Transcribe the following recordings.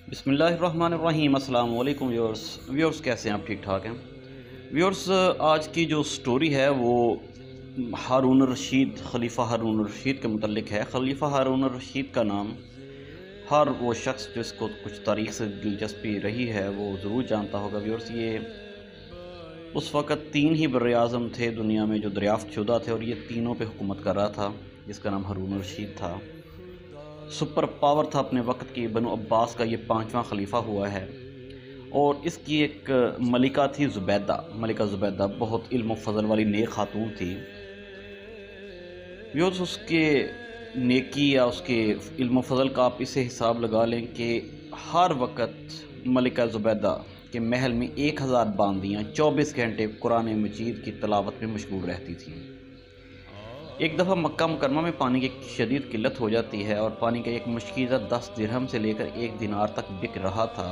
बिस्मिल्लाहिर्रहमानिर्रहीम। अस्सलाम वालेकुम व्यूअर्स कैसे हैं आप? ठीक ठाक हैं व्यूअर्स। आज की जो स्टोरी है वो हारून रशीद, खलीफा हारून रशीद के मुतल्लिक है। खलीफा हारून रशीद का नाम हर वो शख्स जिसको कुछ तारीख़ से दिलचस्पी रही है वो ज़रूर जानता होगा व्यूअर्स। ये उस वक़्त 3 ही बर्र-ए-आज़म थे दुनिया में जो दरियाफ़्त शुदा थे और ये तीनों पे हुकूमत कर रहा था, जिसका नाम हारून रशीद था। सुपर पावर था अपने वक्त की। बनु अब्बास का ये 5वां खलीफा हुआ है और इसकी एक मलिका थी ज़ुबैदा। मलिका ज़ुबैदा बहुत इल्म व फ़ज़ल वाली नेक खातून थी। व्यूअर्स, उसके नेकी या उसके इल्म व फ़ज़ल का आप इसे हिसाब लगा लें कि हर वक्त मलिका ज़ुबैदा के महल में 1000 बांदियाँ 24 घंटे कुरान मजीद की तिलावत में मशगूल रहती थीं। एक दफ़ा मक्का मुकरमा में पानी की शदीद किल्लत हो जाती है और पानी का एक मुश्किल 10 दिरहम से लेकर 1 दिनार तक बिक रहा था,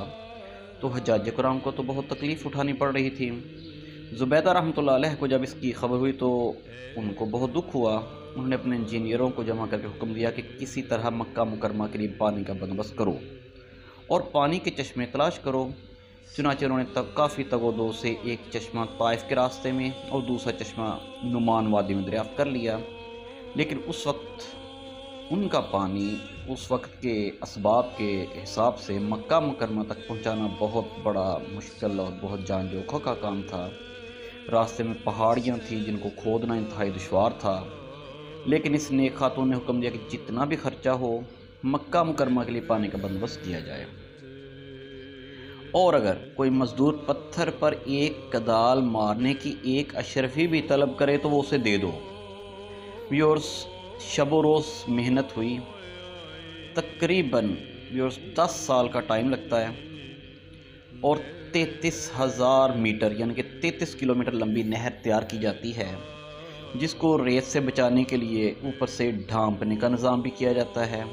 तो हज्जाज कराम को तो बहुत तकलीफ़ उठानी पड़ रही थी। ज़ुबैदा रहमतुल्लाह अलैह को जब इसकी खबर हुई तो उनको बहुत दुख हुआ। उन्होंने अपने इंजीनियरों को जमा करके हुक्म दिया कि किसी तरह मक्का मुकरमा के लिए पानी का बंदोबस्त करो और पानी के चश्मे तलाश करो। चुनाचे उन्होंने तब काफ़ी तगोदो से एक चश्मा ताइफ के रास्ते में और दूसरा चश्मा नुमान वादी में दरियाफ़्त कर लिया। लेकिन उस वक्त उनका पानी उस वक्त के असबाब के हिसाब से मक्का मुकरमा तक पहुंचाना बहुत बड़ा मुश्किल और बहुत जान जोखों का काम था। रास्ते में पहाड़ियां थी जिनको खोदना इंतहाई दुश्वार था। लेकिन इस नेक खातून ने हुक्म दिया कि जितना भी खर्चा हो मक्का मुकरमा के लिए पानी का बंदोबस्त किया जाए और अगर कोई मज़दूर पत्थर पर एक कदाल मारने की एक अशरफी भी तलब करे तो वो उसे दे दो। व्यूअर्स, शब रोज़ मेहनत हुई। तकरीबन व्यूअर्स 10 साल का टाइम लगता है और 33,000 मीटर यानी कि 33 किलोमीटर लंबी नहर तैयार की जाती है, जिसको रेत से बचाने के लिए ऊपर से ढांपने का निज़ाम भी किया जाता है।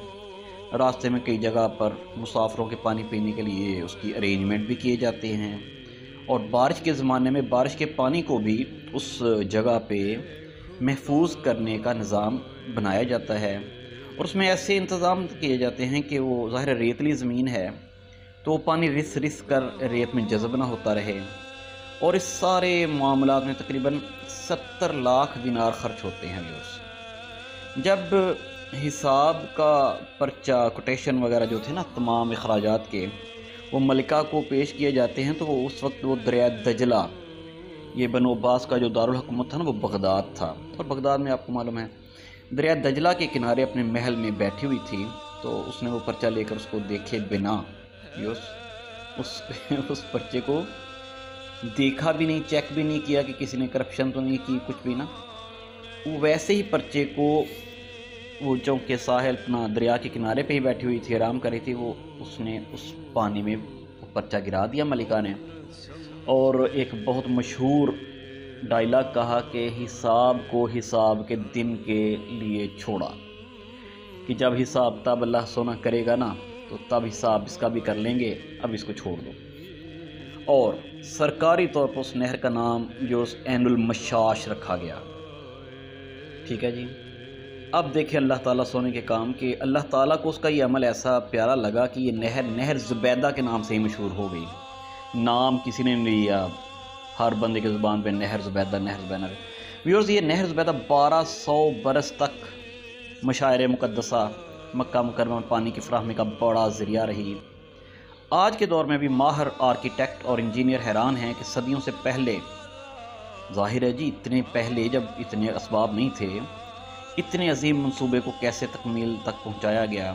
रास्ते में कई जगह पर मुसाफिरों के पानी पीने के लिए उसकी अरेंजमेंट भी किए जाते हैं और बारिश के ज़माने में बारिश के पानी को भी उस जगह पे महफूज करने का निज़ाम बनाया जाता है और उसमें ऐसे इंतज़ाम किए जाते हैं कि वो ज़ाहिर रेतली ज़मीन है तो पानी रिस रिस कर रेत में जज़ब ना होता रहे। और इस सारे मामलात में तकरीबन 70 लाख दिनार खर्च होते हैं व्यूअर्स। जब हिसाब का पर्चा कोटेशन वगैरह जो थे ना तमाम अखराजात के, वो मलिका को पेश किए जाते हैं तो वो उस वक्त वो दरिया दजला, ये बनु अब्बास का जो दारुल हुकूमत था ना वो बगदाद था और बगदाद में आपको मालूम है दरिया दजला के किनारे अपने महल में बैठी हुई थी। तो उसने वो पर्चा लेकर उसको देखे बिना उस पर्चे को देखा भी नहीं, चेक भी नहीं किया कि किसी ने करप्शन तो नहीं की, कुछ भी ना। वो वैसे ही पर्चे को वो चौक के साहिल अपना दरिया के किनारे पे ही बैठी हुई थी, आराम कर रही थी, वो उसने उस पानी में पर्चा गिरा दिया मलिका ने और एक बहुत मशहूर डायलॉग कहा कि हिसाब को हिसाब के दिन के लिए छोड़ा, कि जब हिसाब तब अल्लाह सोना करेगा ना तो तब हिसाब इसका भी कर लेंगे, अब इसको छोड़ दो। और सरकारी तौर पर उस नहर का नाम जो ऐनुल मशाश रखा गया। ठीक है जी। अब देखें अल्लाह ताला सोने के काम के, अल्लाह ताला को उसका ये अमल ऐसा प्यारा लगा कि ये नहर ज़ुबैदा के नाम से ही मशहूर हो गई। नाम किसी ने नहीं लिया, हर बंदे की ज़ुबान पे नहर ज़ुबैदा, नहर ज़ुबैदा। व्यूअर्स, ये नहर ज़ुबैदा 1200 बरस तक मशायर मुक़द्दसा मक्का मुकरमा में पानी की फ़राहमी का बड़ा ज़रिया रही। आज के दौर में भी माहिर आर्किटेक्ट और इंजीनियर हैरान हैं कि सदियों से पहले, ज़ाहिर है जी इतने पहले जब इतने असबाब नहीं थे, इतने अजीम मंसूबे को कैसे तकमील तक पहुंचाया गया।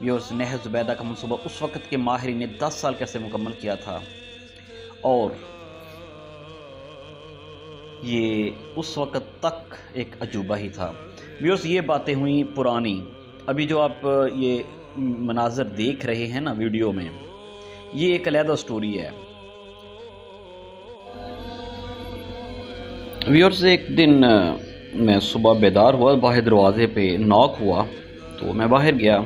व्यूअर्स, नहर ज़ुबैदा का मंसूबा उस वक्त के माहिरीन ने 10 साल कैसे मुकम्मल किया था और ये उस वक्त तक एक अजूबा ही था। व्यूअर्स, ये बातें हुई पुरानी। अभी जो आप ये मनाजर देख रहे हैं ना वीडियो में, ये एक अलग स्टोरी है। व्यूअर्स, एक दिन मैं सुबह बेदार हुआ, बाहर दरवाज़े पे नॉक हुआ तो मैं बाहर गया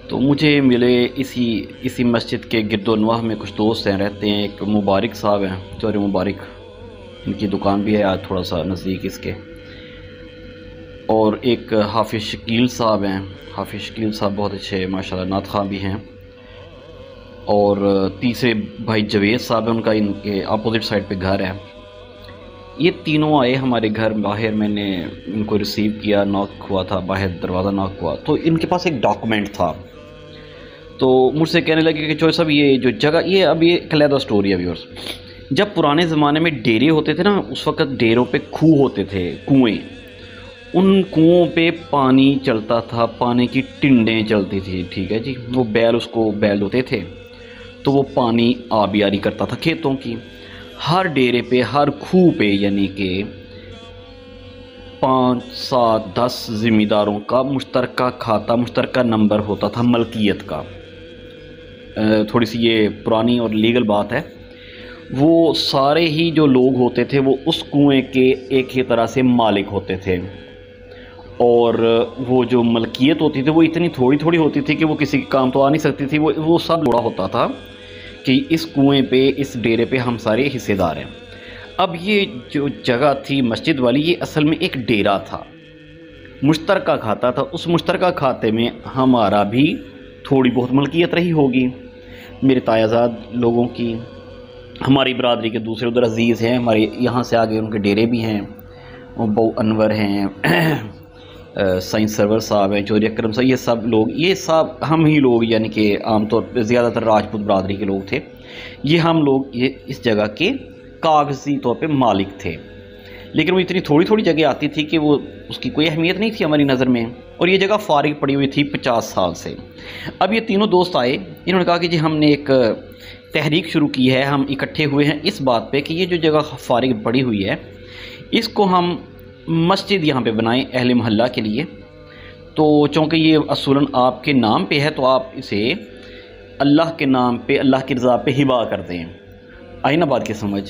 तो मुझे मिले इसी मस्जिद के गिरदोनवाह में कुछ दोस्त हैं, रहते हैं। एक मुबारक साहब हैं, चौधरी मुबारक, इनकी दुकान भी है आज थोड़ा सा नज़दीक इसके, और एक हाफिज़ शकील साहब हैं। हाफिज़ शकील साहब बहुत अच्छे माशाल्लाह नात ख़्वां भी हैं और तीसरे भाई जवेद साहब है, उनका इनके अपोजिट साइड पे घर है। ये तीनों आए हमारे घर बाहर, मैंने इनको रिसीव किया, नॉक हुआ था बाहर, दरवाज़ा नॉक हुआ तो इनके पास एक डॉक्यूमेंट था। तो मुझसे कहने लगे कि चोर साहब ये जो जगह, ये अब ये अलहदा स्टोरी है व्यूअर्स। जब पुराने ज़माने में डेरे होते थे ना, उस वक़्त डेरों पे खूह होते थे, कुएँ। उन कुओं पे पानी चलता था, पानी की टिंडें चलती थी, ठीक है जी। वो बैल, उसको बैल होते थे तो वो पानी आबियारी करता था खेतों की। हर डेरे पे, हर खूह पे, यानी कि 5, 7, 10 ज़िम्मेदारों का मुश्तरका खाता, मुश्तरका नंबर होता था मलकियत का। थोड़ी सी ये पुरानी और लीगल बात है। वो सारे ही जो लोग होते थे वो उस कुएं के एक ही तरह से मालिक होते थे, और वो जो मलकियत होती थी वो इतनी थोड़ी थोड़ी होती थी कि वो किसी के काम तो आ नहीं सकती थी। वो सब जुड़ा होता था कि इस कुएं पे, इस डेरे पे हम सारे हिस्सेदार हैं। अब ये जो जगह थी मस्जिद वाली, ये असल में एक डेरा था, मुश्तरका खाता था। उस मुश्तरका खाते में हमारा भी थोड़ी बहुत मलकियत रही होगी, मेरे तायाजाद लोगों की, हमारी बरादरी के दूसरे उधर अजीज़ हैं हमारे, यहाँ से आगे उनके डेरे भी हैं। बहु अनवर हैं, साइंस सरवर साहब हैं, चौधरी अकरम साहब, ये सब लोग, ये सब हम ही लोग, यानी कि आमतौर पर ज़्यादातर राजपूत बरादरी के लोग थे। ये हम लोग ये इस जगह के कागज़ी तौर पे मालिक थे, लेकिन वो इतनी थोड़ी थोड़ी जगह आती थी कि वो उसकी कोई अहमियत नहीं थी हमारी नज़र में, और ये जगह फारिग पड़ी हुई थी 50 साल से। अब ये तीनों दोस्त आए, इन्होंने कहा कि जी हमने एक तहरीक शुरू की है, हम इकट्ठे हुए हैं इस बात पे कि ये जो जगह फारिग पड़ी हुई है इसको हम मस्जिद यहाँ पे बनाएं अहले मोहल्ला के लिए। तो चूँकि ये असूलन आपके नाम पे है तो आप इसे अल्लाह के नाम पे, अल्लाह की रज़ा पे हिबा कर दें। आई ना बात की समझ।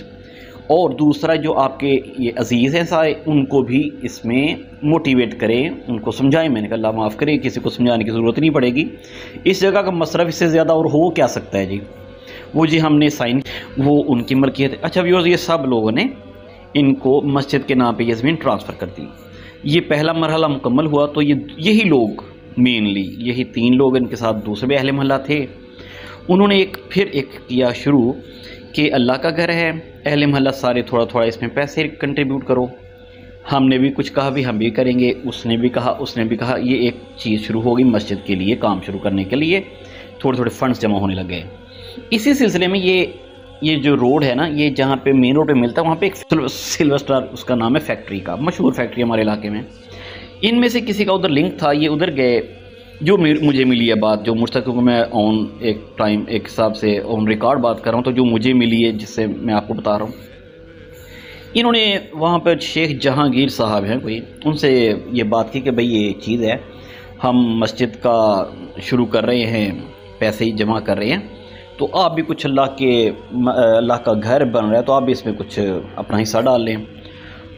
और दूसरा जो आपके ये अजीज़ हैं सारे, उनको भी इसमें मोटिवेट करें, उनको समझाएं। मैंने कहा अल्लाह माफ़ करे, किसी को समझाने की ज़रूरत नहीं पड़ेगी। इस जगह का मसरफ़ इससे ज़्यादा और हो क्या सकता है जी। वो जी हमने साइन, वो उनकी मलकियत। अच्छा व्यूअर्स, ये सब लोगों ने इनको मस्जिद के नाम पे ये ज़मीन ट्रांसफ़र कर दी। ये पहला मरहला मुकम्मल हुआ तो यही लोग, मेनली यही 3 लोग, इनके साथ दूसरे भी अहले मोहल्ला थे, उन्होंने फिर एक किया शुरू कि अल्लाह का घर है, अहले मोहल्ला सारे थोड़ा थोड़ा इसमें पैसे कंट्रीब्यूट करो। हमने भी कुछ कहा, भी हम भी करेंगे, उसने भी कहा, उसने भी कहा। ये एक चीज़ शुरू हो गई मस्जिद के लिए, काम शुरू करने के लिए थोड़े थोड़े फंड्स जमा होने लग गए। इसी सिलसिले में ये जो रोड है ना, ये जहाँ पे मेन रोड पे मिलता है, वहाँ पे एक सिल्वर स्टार उसका नाम है फैक्ट्री का, मशहूर फैक्ट्री हमारे इलाके में। इनमें से किसी का उधर लिंक था, ये उधर गए। जो मुझे मिली है बात, जो मुझसे, क्योंकि मैं ऑन एक टाइम एक हिसाब से ऑन रिकॉर्ड बात कर रहा हूँ, तो जो मुझे मिली है जिससे मैं आपको बता रहा हूँ, इन्होंने वहाँ पर शेख जहांगीर साहब हैं कोई, उनसे ये बात की कि भाई ये चीज़ है, हम मस्जिद का शुरू कर रहे हैं, पैसे ही जमा कर रहे हैं, तो आप भी कुछ अल्लाह का घर बन रहा है तो आप भी इसमें कुछ अपना हिस्सा डाल लें।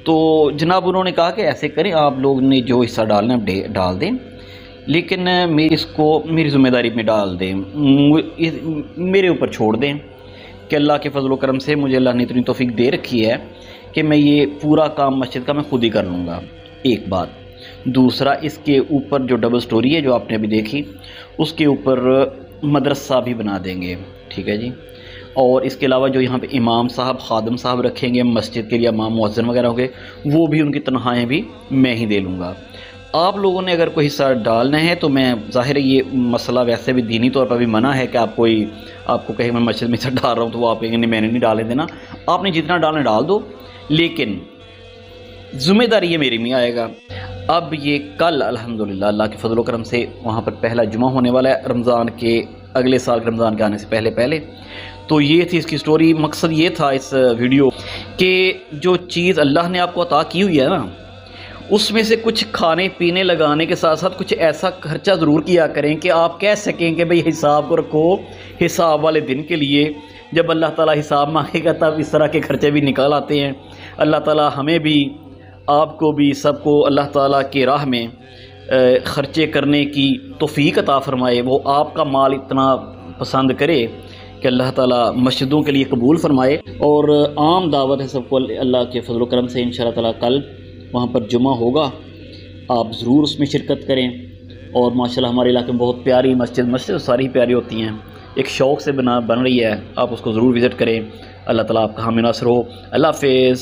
तो जनाब उन्होंने कहा कि ऐसे करें, आप लोग ने जो हिस्सा डालना है डाल दें, लेकिन इसको मेरी ज़िम्मेदारी में डाल दें, मेरे ऊपर छोड़ दें कि अल्लाह के फजल व करम से मुझे अल्लाह ने इतनी तौफीक दे रखी है कि मैं ये पूरा काम मस्जिद का मैं खुद ही कर लूँगा। एक बात। दूसरा, इसके ऊपर जो डबल स्टोरी है जो आपने अभी देखी, उसके ऊपर मदरसा भी बना देंगे, ठीक है जी। और इसके अलावा जो यहाँ पे इमाम साहब, खादम साहब रखेंगे मस्जिद के लिए, इमाम मुअज्जिन वगैरह होंगे, वो भी उनकी तनख्वाहें भी मैं ही दे लूँगा। आप लोगों ने अगर कोई हिस्सा डालना है तो मैं, ज़ाहिर है ये मसला वैसे भी दीनी तौर पर भी मना है कि आपको कहे मैं मस्जिद में हिस्सा डाल रहा हूँ तो वो आप कहेंगे नहीं मैंने नहीं डालने देना। आपने जितना डालना डाल दो, लेकिन ज़िम्मेदारी ये मेरी में आएगा। अब ये कल अल्हम्दुलिल्लाह अल्लाह के फजल व करम से वहाँ पर पहला जुमा होने वाला है रमज़ान के, अगले साल रमज़ान के आने से पहले। तो ये थी इसकी स्टोरी। मकसद ये था इस वीडियो कि जो चीज़ अल्लाह ने आपको अता की हुई है ना, उसमें से कुछ खाने पीने लगाने के साथ साथ कुछ ऐसा खर्चा ज़रूर किया करें कि आप कह सकें कि भाई हिसाब को रखो, हिसाब वाले दिन के लिए जब अल्लाह ताला हिसाब मांगेगा तब इस तरह के खर्चे भी निकाल आते हैं। अल्लाह ताला हमें भी, आपको भी, सबको अल्लाह ताला के राह में ख़र्चे करने की तौफ़ीक अता फ़रमाए। वो आपका माल इतना पसंद करे कि अल्लाह ताला मस्जिदों के लिए कबूल फ़रमाए। और आम दावत है सबको अल्लाह के फजल व करम से इंशाअल्लाह ताला कल वहाँ पर जुमा होगा, आप ज़रूर उसमें शिरकत करें। और माशाल्लाह हमारे इलाके में बहुत प्यारी मस्जिद सारी ही प्यारी होती हैं, एक शौक़ से बन रही है, आप उसको ज़रूर विज़िट करें। अल्लाह ताला आपका हामी नासर हो। अल्लाह हाफ़िज़।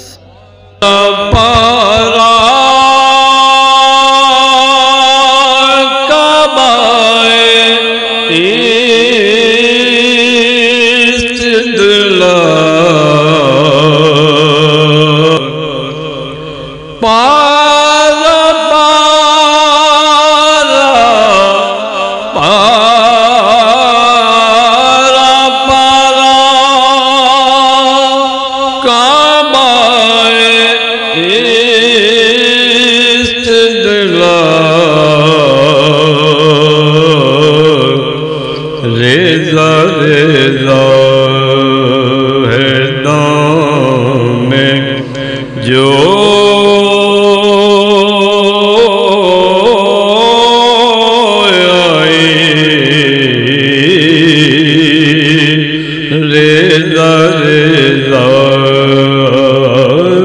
रेज़ा रेज़ा है दाम में जो आई, रेज़ा रेज़ा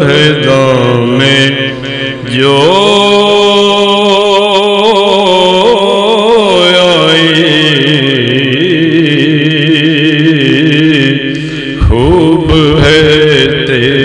है दाम में जो खूब है तेरा